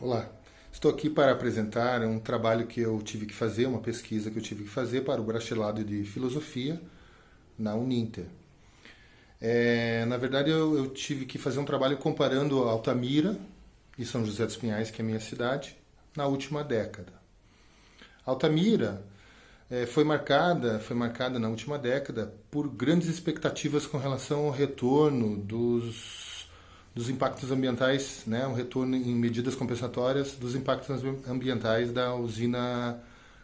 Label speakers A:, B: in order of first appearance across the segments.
A: Olá, estou aqui para apresentar um trabalho que eu tive que fazer, uma pesquisa que eu tive que fazer para o bacharelado de Filosofia na Uninter. Na verdade, eu tive que fazer um trabalho comparando Altamira e São José dos Pinhais, que é a minha cidade, na última década. Altamira foi marcada na última década por grandes expectativas com relação ao retorno dos impactos ambientais, né, um retorno em medidas compensatórias dos impactos ambientais da usina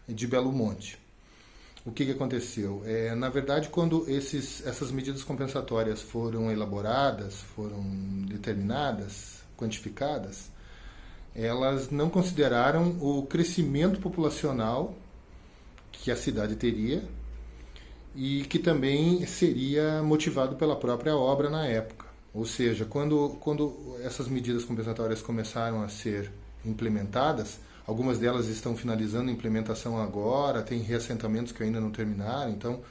A: de Belo Monte. O que aconteceu? Na verdade, quando essas medidas compensatórias foram elaboradas, foram determinadas, quantificadas, elas não consideraram o crescimento populacional que a cidade teria e que também seria motivado pela própria obra na época. Ou seja, quando essas medidas compensatórias começaram a ser implementadas, algumas delas estão finalizando a implementação agora, tem reassentamentos que ainda não terminaram, então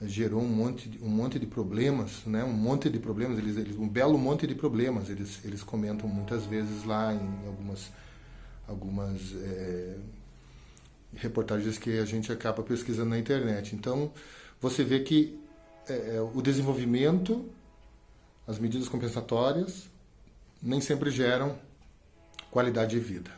A: gerou um monte de problemas, né? Um belo monte de problemas, eles comentam muitas vezes lá em algumas reportagens que a gente acaba pesquisando na internet. Então, você vê que o desenvolvimento, as medidas compensatórias, nem sempre geram qualidade de vida.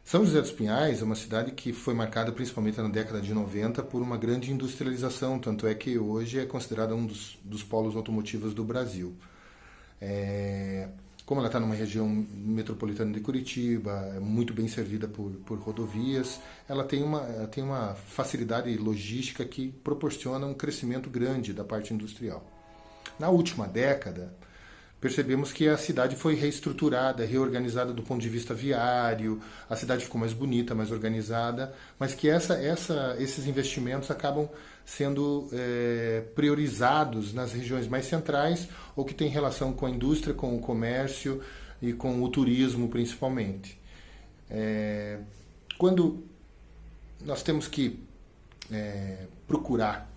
A: São José dos Pinhais é uma cidade que foi marcada principalmente na década de 90 por uma grande industrialização, tanto é que hoje é considerada um dos polos automotivos do Brasil. Como ela está numa região metropolitana de Curitiba, é muito bem servida por rodovias, ela tem uma facilidade logística que proporciona um crescimento grande da parte industrial. Na última década, percebemos que a cidade foi reestruturada, reorganizada do ponto de vista viário, a cidade ficou mais bonita, mais organizada, mas que esses investimentos acabam sendo priorizados nas regiões mais centrais ou que têm relação com a indústria, com o comércio e com o turismo principalmente. Quando nós temos que procurar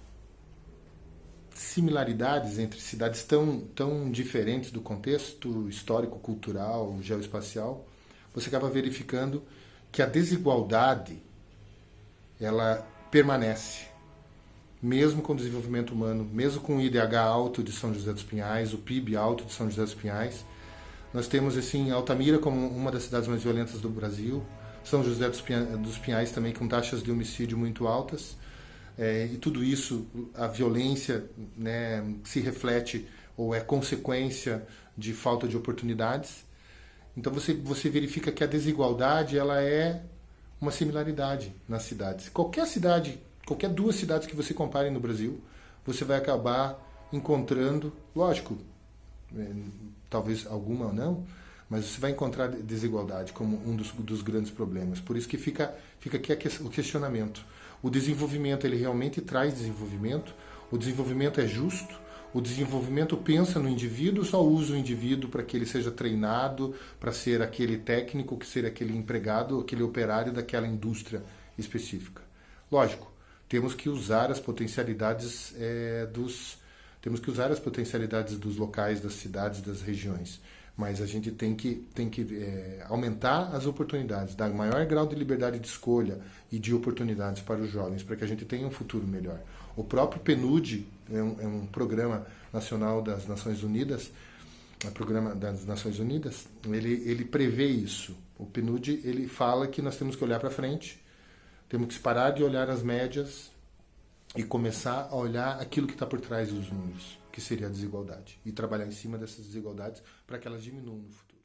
A: similaridades entre cidades tão diferentes do contexto histórico, cultural, geoespacial, você acaba verificando que a desigualdade ela permanece, mesmo com o desenvolvimento humano, mesmo com o IDH alto de São José dos Pinhais, o PIB alto de São José dos Pinhais. Nós temos assim Altamira como uma das cidades mais violentas do Brasil, São José dos Pinhais também com taxas de homicídio muito altas. E tudo isso, a violência, né, se reflete ou é consequência de falta de oportunidades. Então você verifica que a desigualdade ela é uma similaridade nas cidades. Qualquer duas cidades que você compare no Brasil, você vai acabar encontrando, lógico, talvez alguma ou não, mas você vai encontrar desigualdade como um dos grandes problemas. Por isso que fica aqui o questionamento. O desenvolvimento, ele realmente traz desenvolvimento? O desenvolvimento é justo? O desenvolvimento pensa no indivíduo ou só usa o indivíduo para que ele seja treinado para ser aquele técnico, que ser aquele empregado, aquele operário daquela indústria específica? Lógico, temos que usar as potencialidades dos locais, das cidades, das regiões. Mas a gente tem que aumentar as oportunidades, dar maior grau de liberdade de escolha e de oportunidades para os jovens, para que a gente tenha um futuro melhor. O próprio PNUD é um programa nacional das Nações Unidas, ele prevê isso. O PNUD ele fala que nós temos que olhar para frente, temos que parar de olhar as médias e começar a olhar aquilo que está por trás dos números, que seria a desigualdade, e trabalhar em cima dessas desigualdades para que elas diminuam no futuro.